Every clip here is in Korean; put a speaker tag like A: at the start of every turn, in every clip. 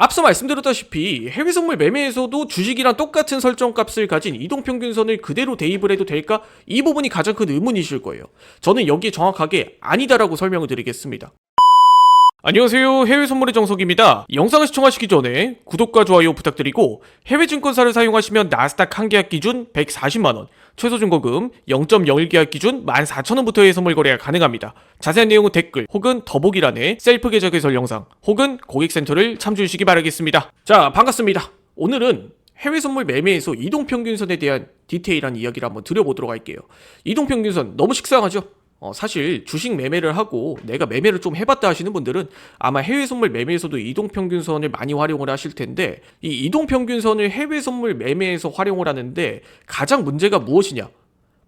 A: 앞서 말씀드렸다시피 해외 선물 매매에서도 주식이랑 똑같은 설정값을 가진 이동평균선을 그대로 대입을 해도 될까? 이 부분이 가장 큰 의문이실 거예요. 저는 여기에 정확하게 아니다라고 설명을 드리겠습니다. 안녕하세요, 해외 선물의 정석입니다. 영상을 시청하시기 전에 구독과 좋아요 부탁드리고 해외 증권사를 사용하시면 나스닥 한 계약 기준 140만원, 최소 증거금 0.01 계약 기준 14,000원부터의 선물 거래가 가능합니다. 자세한 내용은 댓글 혹은 더보기란에 셀프 계좌 개설 영상 혹은 고객센터를 참조해 주시기 바라겠습니다. 자, 반갑습니다. 오늘은 해외 선물 매매에서 이동평균선에 대한 디테일한 이야기를 한번 드려보도록 할게요. 이동평균선 너무 식상하죠? 사실 주식 매매를 하고 내가 매매를 좀 해봤다 하시는 분들은 아마 해외 선물 매매에서도 이동평균선을 많이 활용을 하실 텐데, 이 이동평균선을 해외 선물 매매에서 활용을 하는데 가장 문제가 무엇이냐?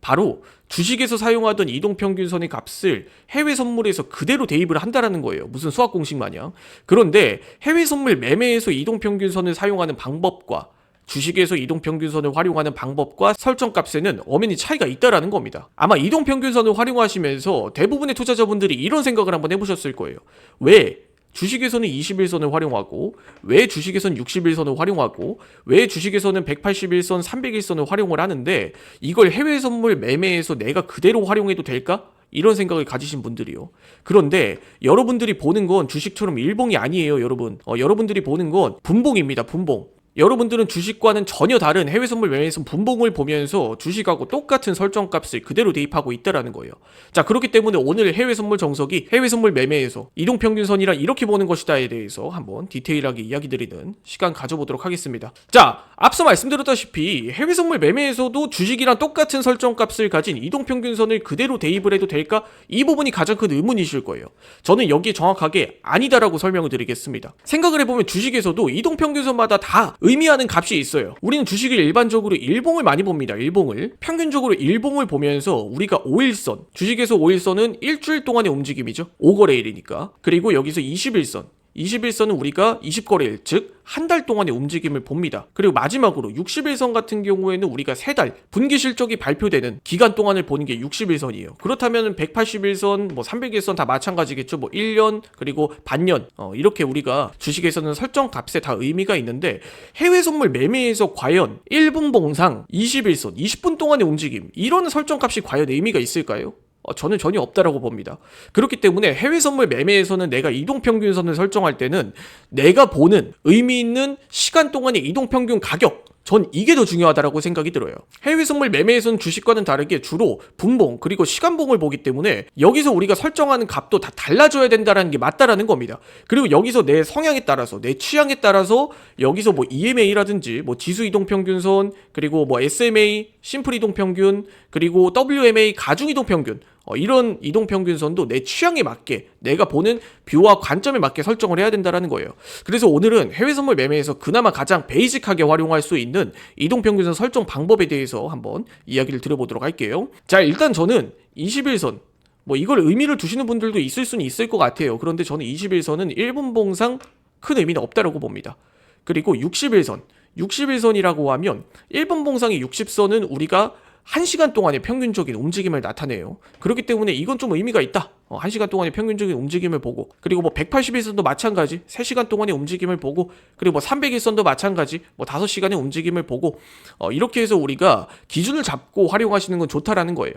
A: 바로 주식에서 사용하던 이동평균선의 값을 해외 선물에서 그대로 대입을 한다라는 거예요. 무슨 수학 공식 마냥. 그런데 해외 선물 매매에서 이동평균선을 사용하는 방법과 주식에서 이동평균선을 활용하는 방법과 설정값에는 엄연히 차이가 있다라는 겁니다. 아마 이동평균선을 활용하시면서 대부분의 투자자분들이 이런 생각을 한번 해보셨을 거예요. 왜 주식에서는 21선을 활용하고, 왜 주식에서는 61선을 활용하고, 왜 주식에서는 181선, 301선을 활용을 하는데 이걸 해외 선물 매매에서 내가 그대로 활용해도 될까? 이런 생각을 가지신 분들이요. 그런데 여러분들이 보는 건 주식처럼 일봉이 아니에요, 여러분. 여러분들이 보는 건 분봉입니다, 분봉. 여러분들은 주식과는 전혀 다른 해외 선물 매매에서 분봉을 보면서 주식하고 똑같은 설정값을 그대로 대입하고 있다라는 거예요. 자, 그렇기 때문에 오늘 해외 선물 정석이 해외 선물 매매에서 이동평균선이란 이렇게 보는 것이다에 대해서 한번 디테일하게 이야기 드리는 시간 가져보도록 하겠습니다. 자, 앞서 말씀드렸다시피 해외 선물 매매에서도 주식이랑 똑같은 설정값을 가진 이동평균선을 그대로 대입을 해도 될까? 이 부분이 가장 큰 의문이실 거예요. 저는 여기에 정확하게 아니다라고 설명을 드리겠습니다. 생각을 해보면 주식에서도 이동평균선마다 다 의미하는 값이 있어요. 우리는 주식을 일반적으로 일봉을 많이 봅니다. 일봉을. 평균적으로 일봉을 보면서 우리가 5일선, 주식에서 5일선은 일주일 동안의 움직임이죠. 5거래일이니까. 그리고 여기서 21선. 21선은 우리가 20거래일, 즉 한 달 동안의 움직임을 봅니다. 그리고 마지막으로 61선 같은 경우에는 우리가 3달, 분기 실적이 발표되는 기간 동안을 보는 게 61선이에요. 그렇다면 181선, 301선 다 마찬가지겠죠. 1년, 그리고 반년, 이렇게 우리가 주식에서는 설정 값에 다 의미가 있는데, 해외 선물 매매에서 과연 1분봉상 21선, 20분 동안의 움직임, 이런 설정 값이 과연 의미가 있을까요? 저는 전혀 없다라고 봅니다. 그렇기 때문에 해외 선물 매매에서는 내가 이동평균선을 설정할 때는 내가 보는 의미 있는 시간 동안의 이동평균 가격, 전 이게 더 중요하다라고 생각이 들어요. 해외 선물 매매에서는 주식과는 다르게 주로 분봉 그리고 시간봉을 보기 때문에 여기서 우리가 설정하는 값도 다 달라져야 된다는 게 맞다라는 겁니다. 그리고 여기서 내 성향에 따라서, 내 취향에 따라서 여기서 EMA라든지 지수 이동평균선, 그리고 SMA 심플 이동평균, 그리고 WMA 가중 이동평균, 이런 이동평균선도 내 취향에 맞게, 내가 보는 뷰와 관점에 맞게 설정을 해야 된다는 거예요. 그래서 오늘은 해외 선물 매매에서 그나마 가장 베이직하게 활용할 수 있는 이동평균선 설정 방법에 대해서 한번 이야기를 드려보도록 할게요. 자, 일단 저는 21선, 이걸 의미를 두시는 분들도 있을 수는 있을 것 같아요. 그런데 저는 21선은 1분봉상 큰 의미는 없다라고 봅니다. 그리고 61선, 61선이라고 하면 1분봉상의 60선은 우리가 1시간 동안의 평균적인 움직임을 나타내요. 그렇기 때문에 이건 좀 의미가 있다. 1시간 동안의 평균적인 움직임을 보고, 그리고 181선도 마찬가지 3시간 동안의 움직임을 보고, 그리고 301선도 마찬가지 5시간의 움직임을 보고, 이렇게 해서 우리가 기준을 잡고 활용하시는 건 좋다라는 거예요.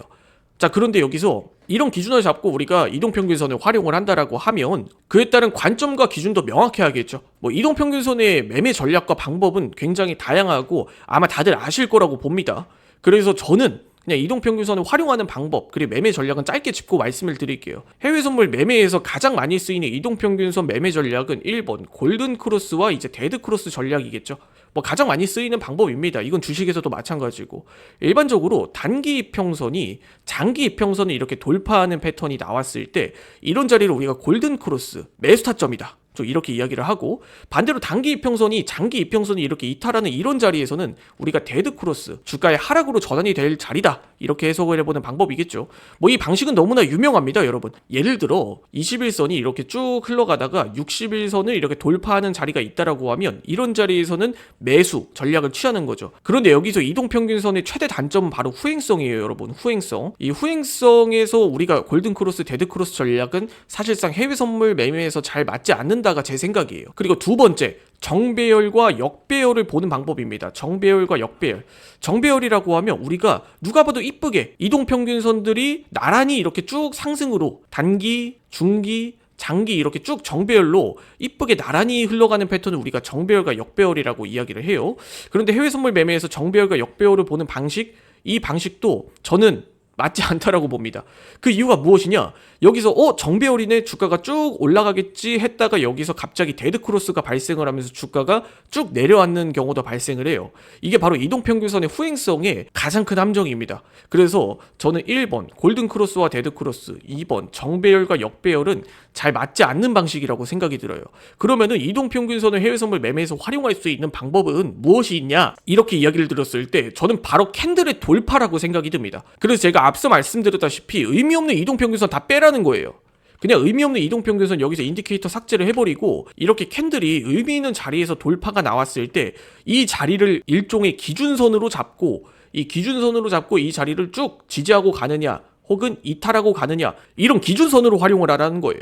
A: 자, 그런데 여기서 이런 기준을 잡고 우리가 이동평균선을 활용을 한다라고 하면 그에 따른 관점과 기준도 명확해야겠죠. 이동평균선의 매매 전략과 방법은 굉장히 다양하고 아마 다들 아실 거라고 봅니다. 그래서 저는 그냥 이동평균선을 활용하는 방법, 그리고 매매 전략은 짧게 짚고 말씀을 드릴게요. 해외 선물 매매에서 가장 많이 쓰이는 이동평균선 매매 전략은 1번 골든 크로스와 이제 데드 크로스 전략이겠죠. 가장 많이 쓰이는 방법입니다. 이건 주식에서도 마찬가지고, 일반적으로 단기 이평선이 장기 이평선을 이렇게 돌파하는 패턴이 나왔을 때 이런 자리를 우리가 골든 크로스, 매수 타점이다, 좀 이렇게 이야기를 하고, 반대로 단기 이평선이 장기 이평선이 이렇게 이탈하는 이런 자리에서는 우리가 데드 크로스, 주가의 하락으로 전환이 될 자리다, 이렇게 해석을 해보는 방법이겠죠. 이 방식은 너무나 유명합니다, 여러분. 예를 들어 21선이 이렇게 쭉 흘러가다가 61선을 이렇게 돌파하는 자리가 있다라고 하면 이런 자리에서는 매수 전략을 취하는 거죠. 그런데 여기서 이동평균선의 최대 단점은 바로 후행성이에요, 여러분. 후행성. 이 후행성에서 우리가 골든 크로스, 데드 크로스 전략은 사실상 해외 선물 매매에서 잘 맞지 않는다 않는다가 제 생각이에요. 그리고 두 번째, 정배열과 역배열을 보는 방법입니다. 정배열과 역배열. 정배열이라고 하면 우리가 누가 봐도 이쁘게 이동평균선들이 나란히 이렇게 쭉 상승으로 단기, 중기, 장기 이렇게 쭉 정배열로 이쁘게 나란히 흘러가는 패턴을 우리가 정배열과 역배열이라고 이야기를 해요. 그런데 해외 선물 매매에서 정배열과 역배열을 보는 방식, 이 방식도 저는 맞지 않다라고 봅니다. 그 이유가 무엇이냐? 여기서 정배열이네, 주가가 쭉 올라가겠지 했다가 여기서 갑자기 데드크로스가 발생을 하면서 주가가 쭉 내려앉는 경우도 발생을 해요. 이게 바로 이동평균선의 후행성의 가장 큰 함정입니다. 그래서 저는 1번 골든크로스와 데드크로스, 2번 정배열과 역배열은 잘 맞지 않는 방식이라고 생각이 들어요. 그러면은 이동평균선을 해외선물 매매에서 활용할 수 있는 방법은 무엇이 있냐? 이렇게 이야기를 들었을 때 저는 바로 캔들의 돌파라고 생각이 듭니다. 그래서 제가 앞서 말씀드렸다시피 의미 없는 이동평균선 다 빼라는 거예요. 그냥 의미 없는 이동평균선 여기서 인디케이터 삭제를 해버리고 이렇게 캔들이 의미 있는 자리에서 돌파가 나왔을 때 이 자리를 일종의 기준선으로 잡고 이 자리를 쭉 지지하고 가느냐 혹은 이탈하고 가느냐, 이런 기준선으로 활용을 하라는 거예요.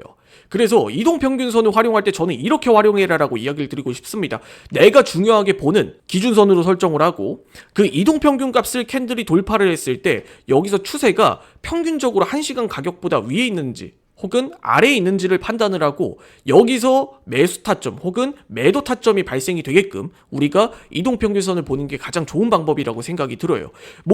A: 그래서 이동평균선을 활용할 때 저는 이렇게 활용해라라고 이야기를 드리고 싶습니다. 내가 중요하게 보는 기준선으로 설정을 하고 그 이동평균 값을 캔들이 돌파를 했을 때 여기서 추세가 평균적으로 1시간 가격보다 위에 있는지 혹은 아래에 있는지를 판단을 하고 여기서 매수 타점 혹은 매도 타점이 발생이 되게끔 우리가 이동평균선을 보는 게 가장 좋은 방법이라고 생각이 들어요.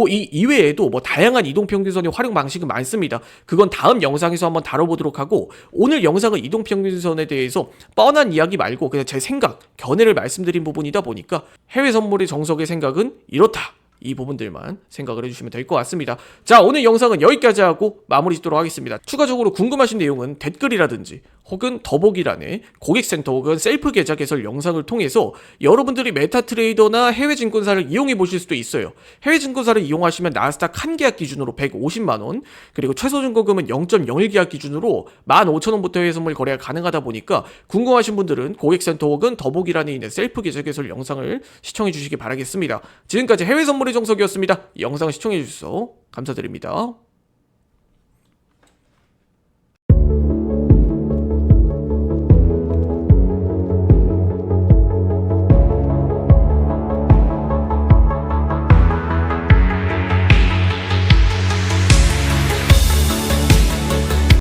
A: 이 이외에도 다양한 이동평균선의 활용 방식은 많습니다. 그건 다음 영상에서 한번 다뤄보도록 하고, 오늘 영상은 이동평균선에 대해서 뻔한 이야기 말고 그냥 제 생각, 견해를 말씀드린 부분이다 보니까 해외 선물의 정석의 생각은 이렇다, 이 부분들만 생각을 해주시면 될 것 같습니다. 자, 오늘 영상은 여기까지 하고 마무리 짓도록 하겠습니다. 추가적으로 궁금하신 내용은 댓글이라든지 혹은 더보기란에 고객센터 혹은 셀프 계좌 개설 영상을 통해서 여러분들이 메타트레이더나 해외 증권사를 이용해 보실 수도 있어요. 해외 증권사를 이용하시면 나스닥 한 계약 기준으로 150만원, 그리고 최소 증거금은 0.01 계약 기준으로 15,000원부터 해외 선물 거래가 가능하다 보니까 궁금하신 분들은 고객센터 혹은 더보기란에 있는 셀프 계좌 개설 영상을 시청해 주시기 바라겠습니다. 지금까지 해외 선물의 정석이었습니다. 영상 시청해 주셔서 감사드립니다.